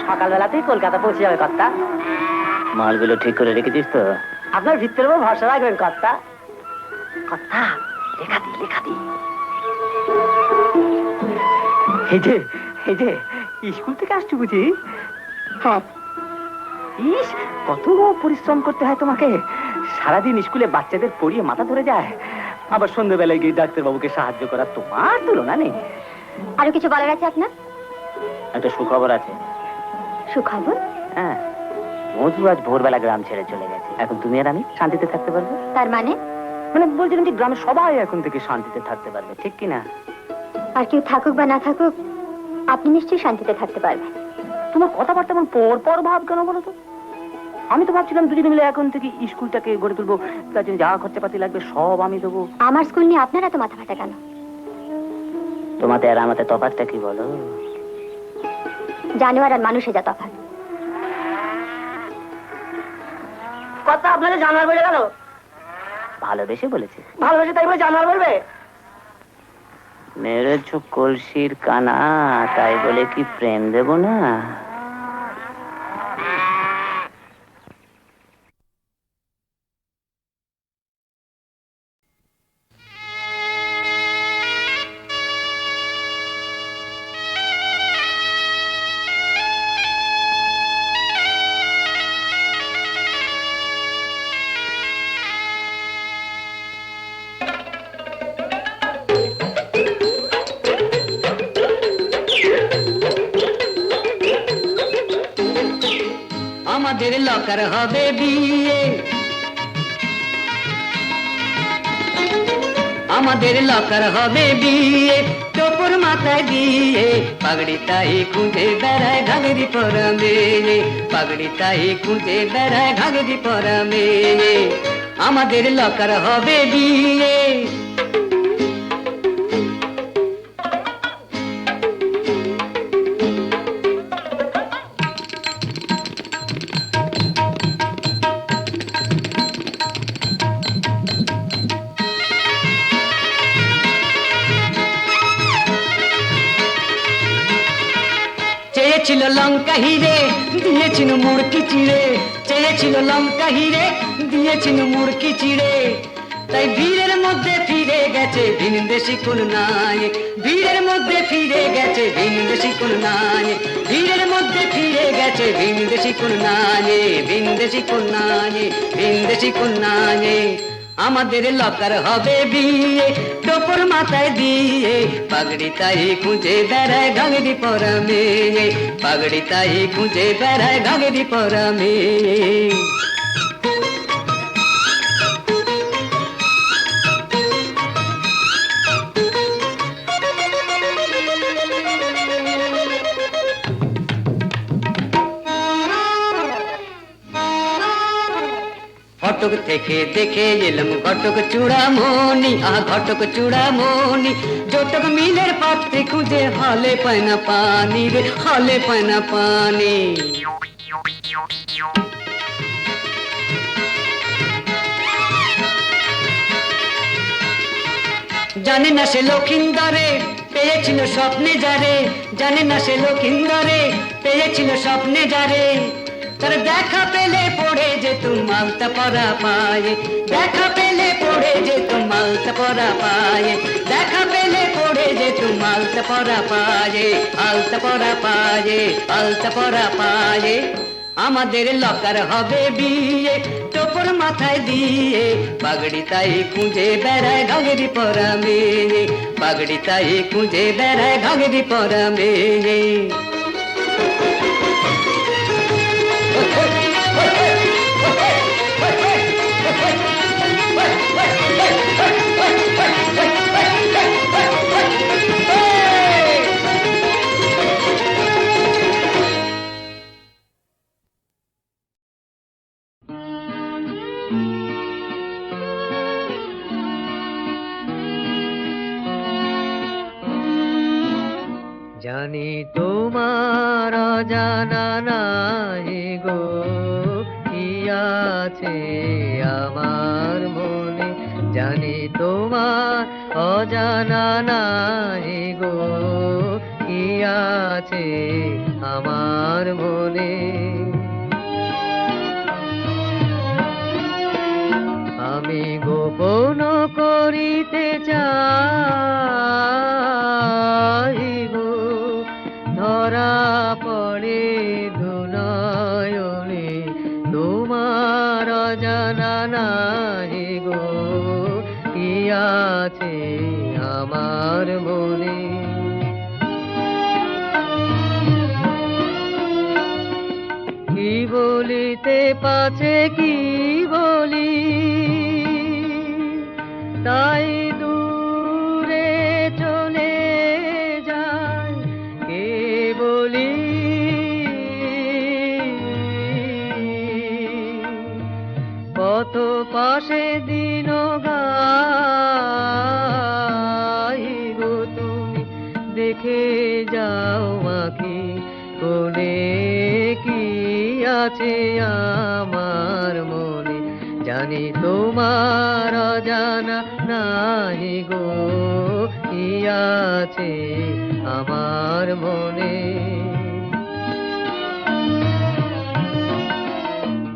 সকালবেলাতেই কলকাতা পৌঁছে যাবে কর্তা। মালগুলো ঠিক করে রেখেছিস তো? আপনার ভিতরের উপর ভরসা রাখবেন কর্তা। কর্তা, লেখা দি, লেখা দি। এই যে স্কুল থেকে আসছো বুঝি? হ্যাঁ। ইস, কত পরিশ্রম করতে হয় তোমাকে। সারাদিন স্কুলে বাচ্চাদের পড়িয়ে মাথা ধরে যায়, আবার সন্ধ্যেবেলায় গিয়ে ডাক্তারবাবুকে সাহায্য করা, তোমার তুলনা নেই। আরো কিছু বলার আছে আপনার? একটা সুখবর আছে। সুখবর? হ্যাঁ, মধু আজ ভোরবেলা গ্রাম ছেড়ে চলে গেছে। এখন তুমি আর আমি শান্তিতে থাকতে পারবো। তার মানে? মানে বলছিলাম যে গ্রামের সবাই এখন থেকে শান্তিতে থাকতে পারবে, ঠিক কিনা? আর কেউ থাকুক বা না থাকুক, আপনি নিশ্চয়ই শান্তিতে থাকতে পারবেন। তোমার কথাবার্তা এমন পর পর ভাব কেন বলো তো? আমি তো ভাবছিলাম দুজনে মিলে এখন থেকে স্কুলটাকে গড়ে তুলবো, তার জন্য যা খরচাপাতি লাগবে সব আমি দেবো। আমার স্কুল নিয়ে আপনারা তো মাথা ফাটা কেন? তোমাতে আর আমাতে তফাৎটা কি বলো? জানোয়ার আর মানুষে যা তফাৎ। কথা আপনারা জানার বলে গেল? ভালোবেসে বলেছে। ভালোবেসে তাই বলে জানার বলবে? মেরেছ কলসির কানা, তাই বলে কি প্রেম দেব না? আমাদের লকার হবে বিয়ে, আমাদের লকার হবে বিয়ে, টোপর মাথায় দিয়ে পাগড়ি তাই খুঁজে বেড়ায় ঘাগরি পরা মেয়ে, পাগড়ি তাই খুঁজে বেড়ায় ঘাগরি পরা মেয়ে, আমাদের লকার হবে বিয়ে। চেয়েছিল লঙ্কা হিরে, দিয়েছিল মুরকি চিড়ে, চেয়েছিল লঙ্কা হিরে, দিয়েছিল মুরকি চিড়ে, তাই ভিড়ের মধ্যে ফিরে গেছে ভিনদেশি কোন নাই, ভিড়ের মধ্যে ফিরে গেছে ভিনদেশি কোন নাই, ভিড়ের মধ্যে ফিরে গেছে ভিনদেশি কোন নাই, ভিনদেশি কোন নাই, ভিনদেশি কোন নাই। আমাদের লকার হবে বিয়ে, টোপর মাথায় দিয়ে পাগড়ি তাই খুঁজে বেড়ায় ঘাগরি পরা মেয়ে, পাগড়ি তাই খুঁজে বেড়ায় ঘাগরি পরা মেয়ে। ঘটক থেকে দেখে এলাম ঘটক চূড়ামণি, ঘটক চূড়ামণি। জটক মিলের পাত্রে খুঁজে হলে পায় না পানি রে, হলে পায় না পানি। জানে না সে লক্ষিন্দরে পেয়েছিল স্বপ্নে যারে, জানে না সে লক্ষিন্দরে পেয়েছিল স্বপ্নে যারে। তার দেখা পেলে পড়ে যেত মালতা পরা পায়ে, দেখা পেলে পড়ে যেত মালতা পরা পায়ে, দেখা পেলে পড়ে যেত মালতা পরা পায়ে, আলতা পরা পায়ে, আলতা পরা পায়ে। আমাদের লকার হবে বিয়ে টোপর মাথায় দিয়ে, পাগড়ি তাই খুঁজে বেড়ায় ঘাগরি পরা মেয়ে, পাগড়ি তাই খুঁজে বেড়ায় ঘাগরি পরা মেয়ে। জানি তোমার অজানা নাই গো কি আছে আমার মনে, জানি তোমার অজানা নাই গো কি আছে আমার মনে। আমি গোপন করিতে চাই গো, ধরা পড়ে দুনয়নে তোমার অজানা নাই গো কি আছে আমার মনে। কি বলিতে পাছে কি বলি, তাই দূরে চলে যায় কে বলি। কত পাশে দিন গাই গো তুমি দেখে যাও আঁকি কোনে কি আছে আমার মনে, জানি তোমার অজানা নাই গো কি আছে আমার মনে।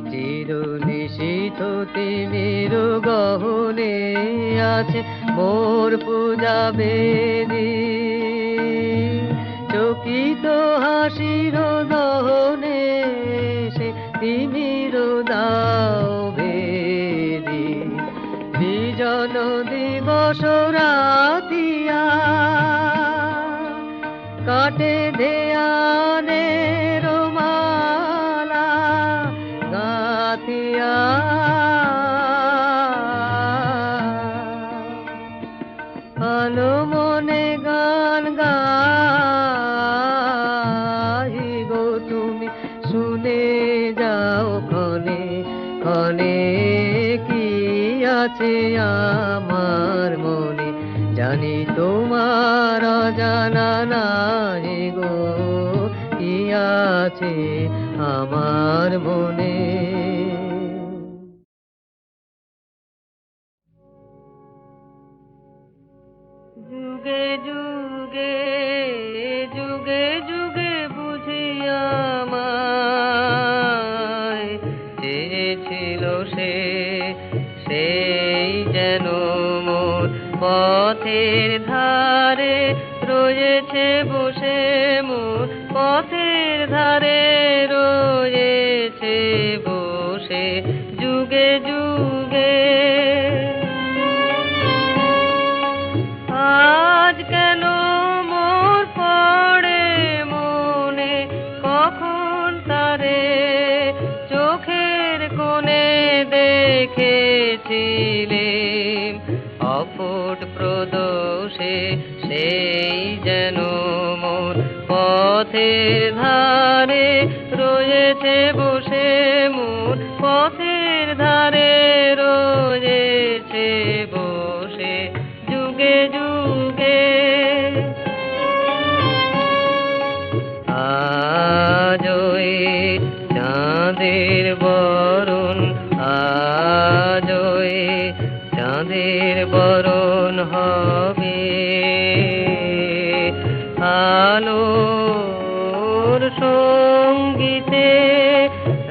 চির নিশীথ তিমির গহনে আছে মোর পূজা বেদী, চকিত হাসির দহনে সে তিমির দাও ভেদি। বিজন দিবস রাতিয়া কাটে ধ্যানের মালা গাথিয়া, ভালো মনে গান গাই গো তুমি শুনে যাও ক্ষণে ক্ষণে কি আছে আমার মনে, জানি তোমার অজানা নাই গো কি আছে আমার মনে। যুগে যুগে যুগে যুগে বুঝিয়া আমায় চেয়েছিল সে, সেই যেন মোর পথের ধারে রয়েছে বসে, মোর পথের ধারে রয়েছে বসে যুগে যুগে। আজ কেন মোর পড়ে মনে কখন তারে চোখের কোণে দেখেছিলেম, অপট প্রদোষে সেই যেন মোর পথের ধারে রয়েছে বসে, মোর পথের ধারে রয়েছে বসে যুগে যুগে। আজই চাঁদের বরণ, আজই চাঁদের বরণ হবে। আলোর সঙ্গীতে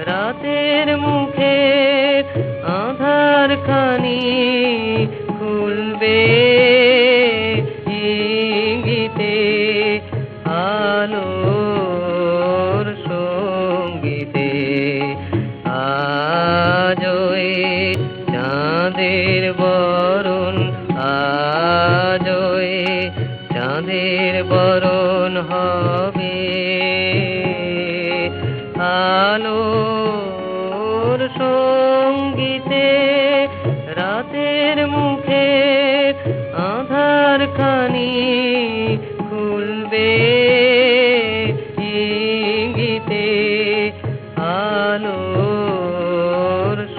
রাতের মুখে আধার খানি খুলবে ইঙ্গিতে। আলোর সঙ্গীতে আজই চাঁদের বরণ, আজই চাঁদের বরণ হবে। আলোর সঙ্গীতে রাতের মুখে আধার খানি খুলবে ইঙ্গিতে। আলোর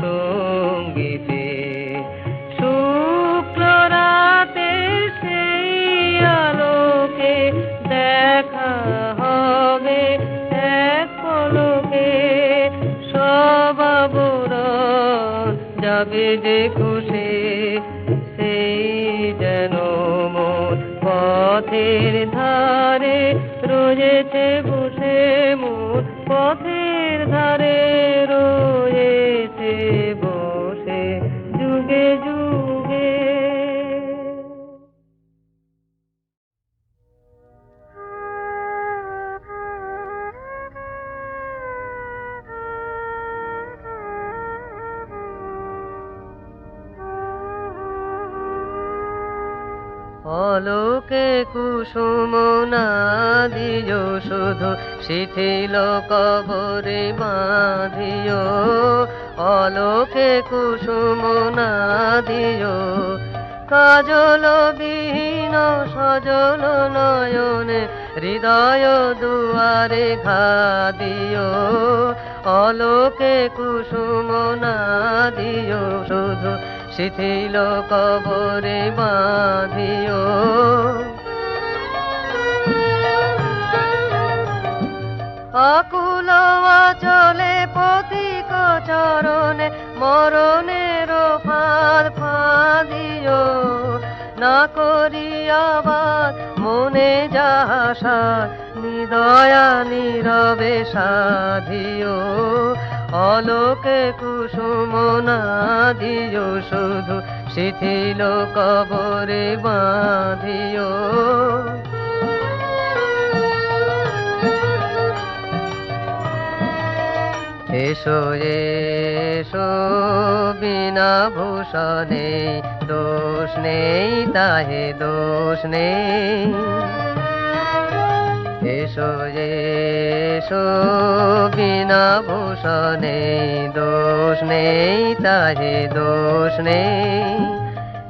সঙ্গীতে শুক্ল রাতে সেই আলোকে দেখা হবে এক পলকে। সব আবরণ যাবে যে খুশি, সেই যেন মন পথের ধারে রয়েছে বসে। মন পথের ধারে রয়েছে বসে যুগে যুগে। অলোকে কুসুম না দিও শুধু শিথিল কবরে বাঁধিও। অলোকে কুসুম না দিও কাজল বিহীন সজল নয়নে হৃদয় দুয়ারে ঘা দিও। অলোকে কুসুম না দিও শুধু শিথিল কবরে বাঁধিও। আকুল আচলে পথিক চরণে মরণের ফাঁদ ফাঁদিও। না করিয়াবার মনে যাহা নিদয়া নীরবে সাধিও। অলোকে কুসুম না দিও শুধু শিথিল কবরে বাঁধিও। এসো এসো বিনা ভূষণে দোষ নেই তাহে দোষ নেই। এসো এসো বিনা ভূষণে দোষ নেই তাহে দোষ নেই।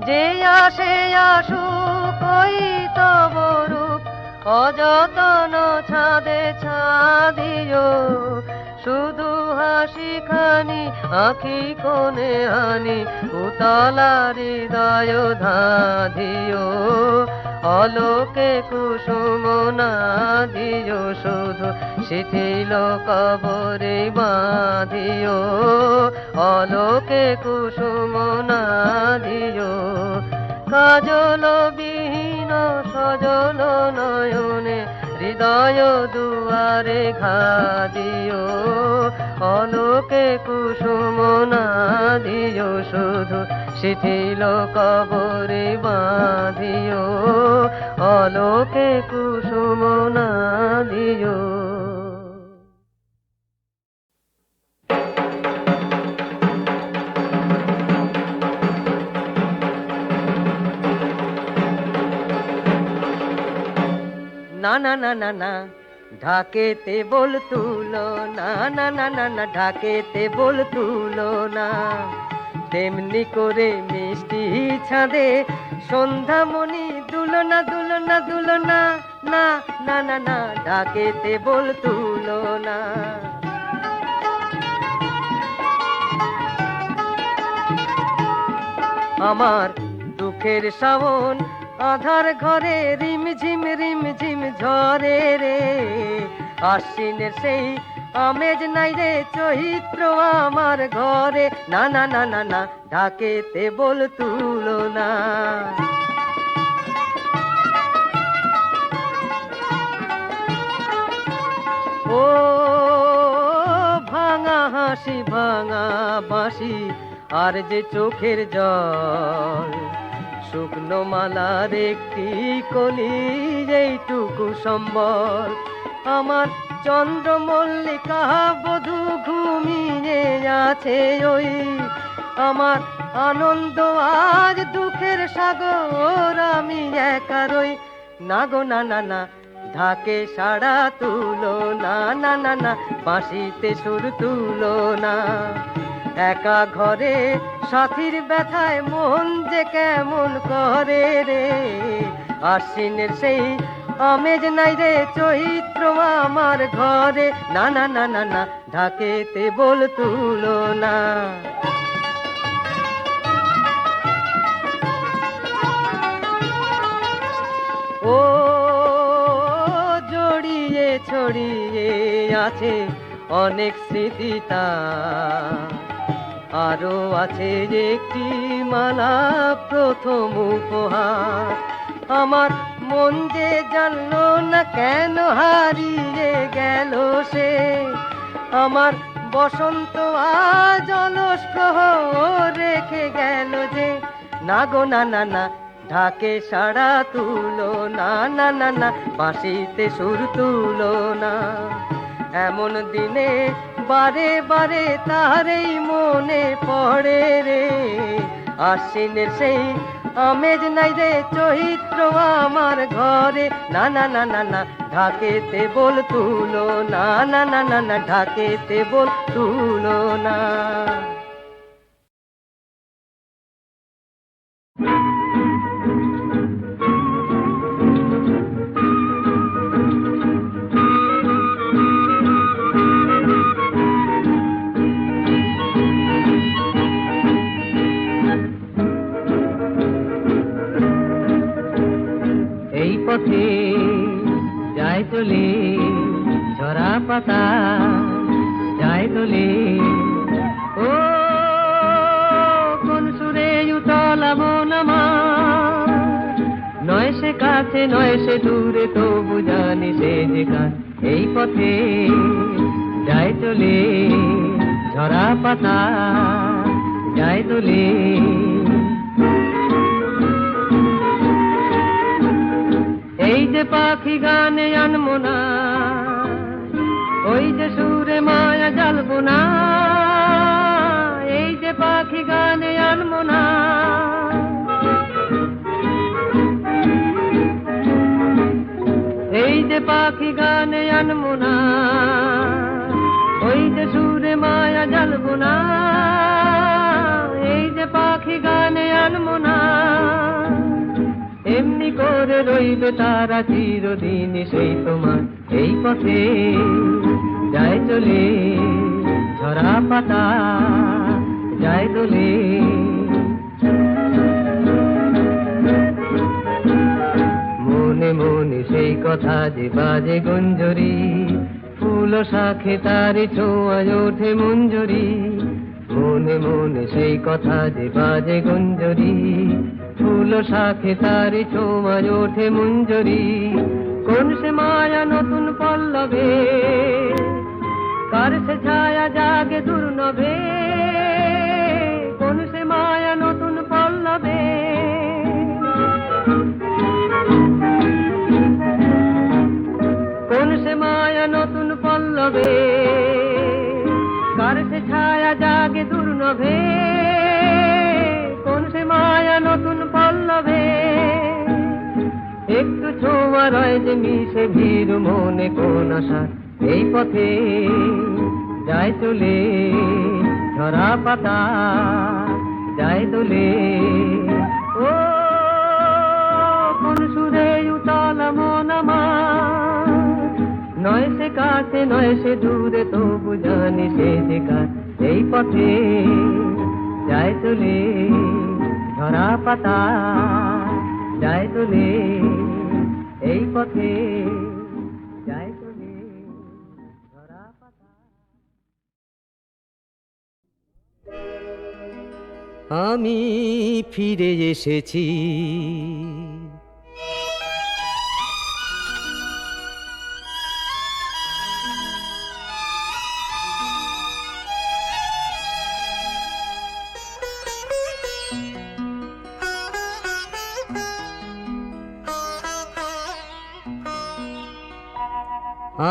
যে আসে আসুক ওই তব রূপ অযতন ছাদে ছাদিও। শুধু হাসি খানি আঁখি কোণে হানি উতলা হৃদয় ধাধিও। অলোকে কুসুম না দিও শুধু শিথিল কবরে বাঁধিও। অলোকে কুসুম না দিও কাজল বিহীন সজল নয়নে হৃদয় দুয়ারে ঘা দিও। অলোকে কুসুম না দিও শুধু শিথিল কবরে বাঁধিও। অলোকে কুসুম না দিও। না না না না না ঢাকেতে বল তুলো না, না না না না ঢাকেতে বল তুলো না। তেমনি করে মিষ্টি ছাদে সন্ধ্যামণি দুলনা দুলনা দুলনা না না না না ঢাকেতে বল তুলো না। আমার দুঃখের শ্রাবণ আধার ঘরে রিমঝিম ঝরে রে আশ্বিনের সেই আমেজ নাই রে চৈত্র আমার ঘরে না না না না না ঢাকেতে বল তুলো না ও ভাঙা হাসি ভাঙা বাঁশি আর যে চোখের জল শুকনো মালার একটি কলি এইটুকু সম্বল আমার চন্দ্রমল্লিকা বধূ ঘুমিয়ে আছে ওই আমার আনন্দ আজ দুঃখের সাগর আমি একা রই না গো না না না ঢাকে সাড়া তুলো না না না না বাঁশিতে সুর তুলো না একা ঘরে সাথীর ব্যথায় মন যে কেমন করে রে আশ্বিনের সেই আমেজ নাই রে চৈত্র আমার ঘরে না না না না না ঢাকেতে বল তুলো না ও জড়িয়ে ছড়িয়ে আছে অনেক স্মৃতিতা আরো আছে একটি মালা প্রথম উপহার আমার মন যে জানলো না কেন হারিয়ে গেল সে আমার বসন্ত আজ অলস প্রহর রেখে গেল যে না গো না না না ঢাকে সাড়া তুলো না না না না বাঁশিতে সুর তুলো না এমন দিনে বারে বারে তারেই মনে পড়ে রে আশ্বিনের সেই আমেজ নাই রে চৈত্র আমার ঘরে না না না না না ঢাকেতে বল তুলো না না না না না ঢাকেতে বল তুলো না এই পথে যায় চলে ঝরা পাতা যায় দোলে ও কোন সুরে উতলা মন আমার নয় সে কাছে নয় সে দূরে তবু জানি সে যে কার এই পথে যায় চলে ঝরা পাতা যায় দোলে এই যে পাখি গানে আনমো না ওই যে সুরে মায়া জ্বালবো না এই যে পাখি গানে আনমো না এই যে পাখি গানে আনমো না ওই যে সুরে মায়া জ্বালবো না এই যে পাখি গানে আনমো না এমনি করে রইবে তারা চিরদিন সেই তোমার এই পথে যায় চলে ঝরা পাতা যায় দোলে মনে মনে সেই কথা যে বাজে গুঞ্জরি ফুল শাখে তারে ছোঁয়া ওঠে মঞ্জরি মনে মনে সেই কথা যে বাজে গুঞ্জরি ফুল শাখে তারে ছোঁয়া ওঠে মঞ্জরি কোন সে মায়া নতুন পল্লবে কার সে ছায়া জাগে দুর্নবে কোন সে মায়া নতুন পল্লবে কোন সে মায়া নতুন পল্লবে কার সে ছায়া জাগে দুর্নবে কোন সে মায়া নতুন পল্লবে একটু ছোঁয়া রয় যে মিশে ভিড় মনে কোন আশা এই পথে যায় চলে ঝরা পাতা যায় দোলে ও কোন সুরে উতলা মন আমার নয় সে কাছে নয় সে দূরে তবু জানি সে যে কার এই পথে যায় চলে ঝরা পাতা যায় তোলে এই পথে যায় তোলে ঝরা পাতা। আমি ফিরে এসেছি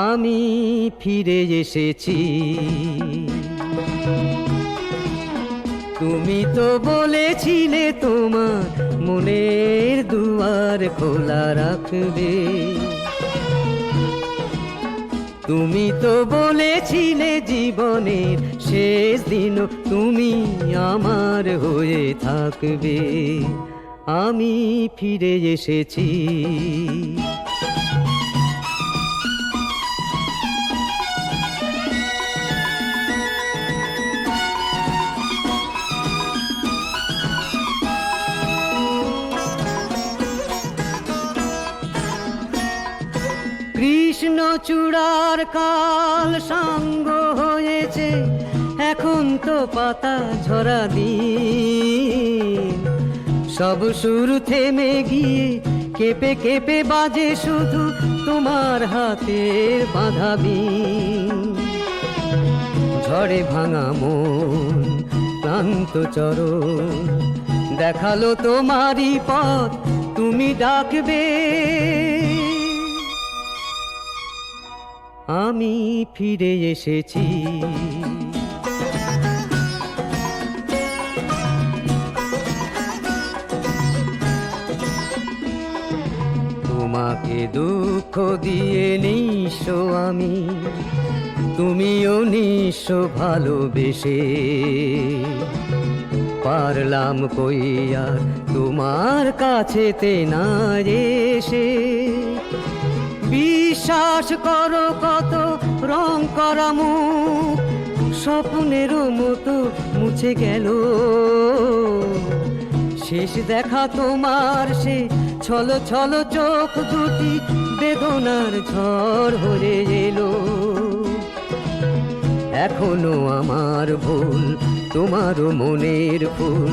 আমি ফিরে এসেছি তুমি তো বলেছিলে তোমার মনের দুয়ার খোলা রাখবে তুমি তো বলেছিলে জীবনের শেষ দিন তুমি আমার হয়ে থাকবে আমি ফিরে এসেছি কৃষ্ণ চূড়ার কাল সাঙ্গ হয়েছে এখন তো পাতা ঝরা দিন সব সুর থেমে গিয়ে কেঁপে কেঁপে বাজে শুধু তোমার হাতের বাঁধা বিন ঝড়ে ভাঙা মন ক্লান্ত চরণ দেখালো তোমারই পথ তুমি ডাকবে আমি ফিরে এসেছি তোমাকে দুঃখ দিয়ে নিঃস্ব আমি তুমিও নিঃস্ব ভালোবেসে পারলাম কই আর তোমার কাছেতে না এসে বিশ্বাস করো কত রং করা মুখ স্বপ্নেরও মতো মুছে গেল শেষ দেখা তোমার সে ছলো ছলো চোখ দুটি বেদনার ঝড় হয়ে এলো এখনো আমার ভুল তোমারও মনের ফুল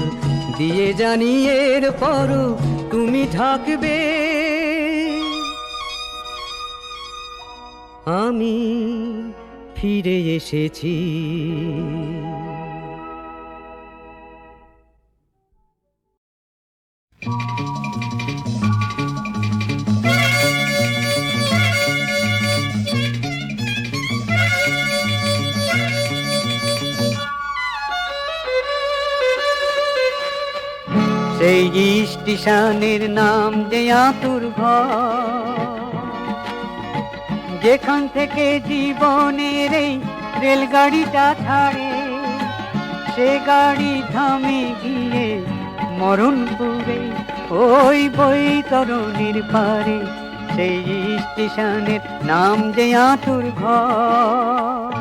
দিয়ে জানিয়ের পরও তুমি ঢাকবে আমি ফিরে এসেছি সেই স্টেশনের নাম যে আতুর ঘর যেখান থেকে জীবনের এই রেলগাড়িটা ছাড়ে সে গাড়ি থামে গিয়ে মরণপুরে ওই বৈতরণীর পারে সেই স্টেশনের নাম যে আতুর ঘর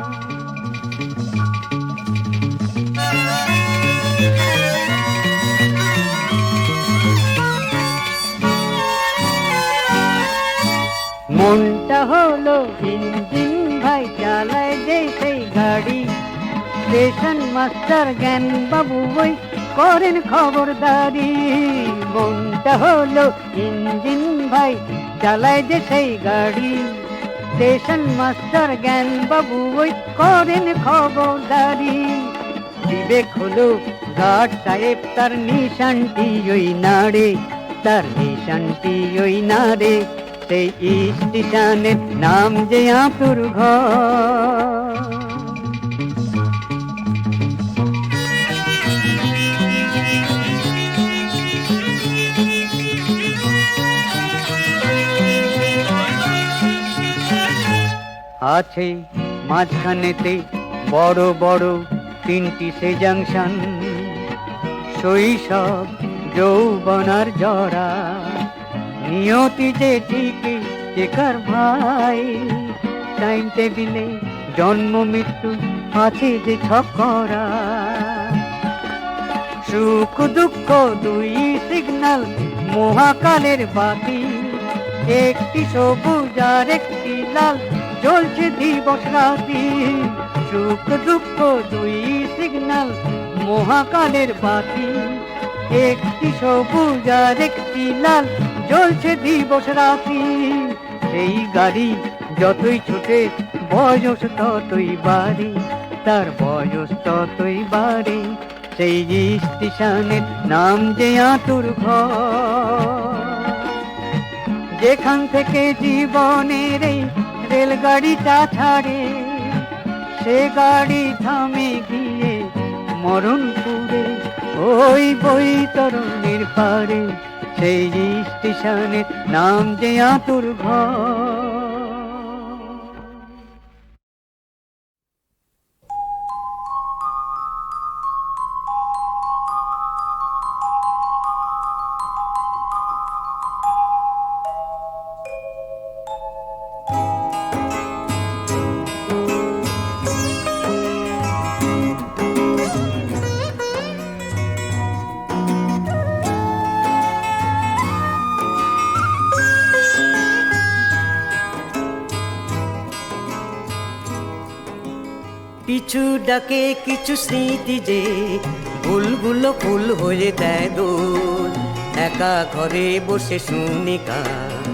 মনটা হলো ইঞ্জিন ভাই চালায় যে সেই গাড়ি স্টেশন মাস্টার জ্ঞান বাবু ওই করেন খবরদারি মনটা হলো ইঞ্জিন ভাই চালায় যে সেই গাড়ি স্টেশন মাস্টার জ্ঞান বাবু ওই করেন খবরদারি বিবেক হলো গার্ড সাহেব তার নিশানটি ওই নাড়ে তার নিশানটি ওই নাড়ে সেই স্টেশনের নাম যে আতুর ঘর আছে মাঝখানেতে বড় বড় তিনটি সে জাংশন শৈশব যৌবনার জরা নিয়তি যে ঠিকই চেকার ভাই টাইম টেবিলে জন্ম মৃত্যু আছে যে ছকরা সুখ দুঃখ দুই সিগন্যাল মহাকালের বাতি, একটি সবুজ আর একটি লাল জ্বলছে দিবস রাতি। সুখ দুঃখ দুই সিগন্যাল মহাকালের বাতি, একটি সবুজ আর একটি লাল জ্বলছে দিবস রাতি। সেই গাড়ি যতই ছুটে বয়স ততই বাড়ে, তার বয়স ততই বাড়ে। সেই স্টেশনের নাম যে আতুর ঘর, যেখান থেকে জীবনের এই রেলগাড়িটা ছাড়ে, সে গাড়ি থামে গিয়ে মরণপুরে ওই বৈতরণীর পারে। সেই স্টেশনের নাম যে আতুর ঘর। পিছু ডাকে কিছু স্মৃতি যে ভুলগুলো ফুল হয়ে দেয় দোল। একা ঘরে বসে শুনি গান,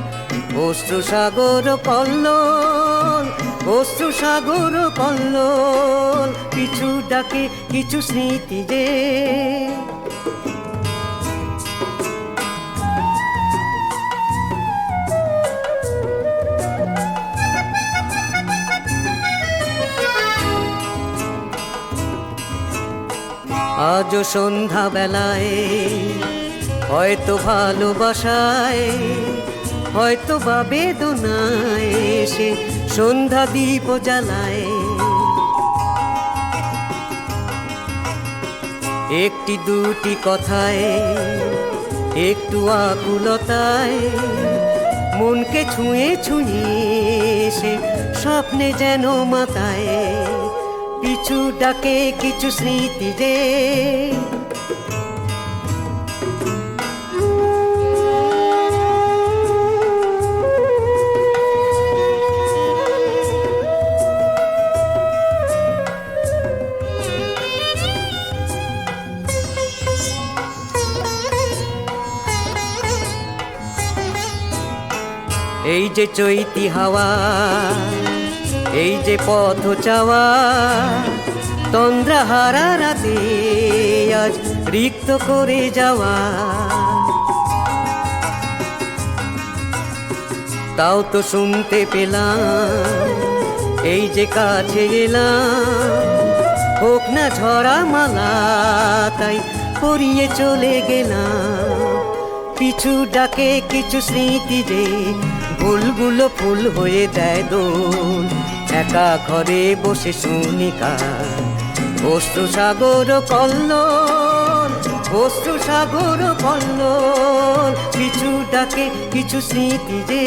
অশ্রু সাগর কল্লোল, অশ্রু সাগর কল্লোল। পিছু ডাকে কিছু স্মৃতি যে আজ সন্ধ্যা বেলায় হয়তো ভালোবাসায়, হয়তো বা বেদনায় সে সন্ধ্যা দীপ জ্বালায়। একটি দুটি কথায়, একটু আকুলতায় মনকে ছুঁয়ে ছুঁয়ে সে স্বপ্নে যেন মাতায়। পিছু ডাকে কিছু স্মৃতি যে এই যে চৈতি হাওয়া, এই যে পথ চাওয়া, তন্দ্রা হারা রাতে আজ রিক্ত করে যাওয়া। তাও তো শুনতে পেলাম, এই যে কাছে এলাম, হোক না ঝরা মালা তাই পরিয়ে চলে গেলাম। পিছু ডাকে কিছু স্মৃতি যে ভুলগুলো ফুল হয়ে দেয় দোল। একা ঘরে বসে শুনি গান, অশ্রু সাগর কল্লোল, অশ্রু সাগর কল্লোল। পিছু ডাকে কিছু স্মৃতি যে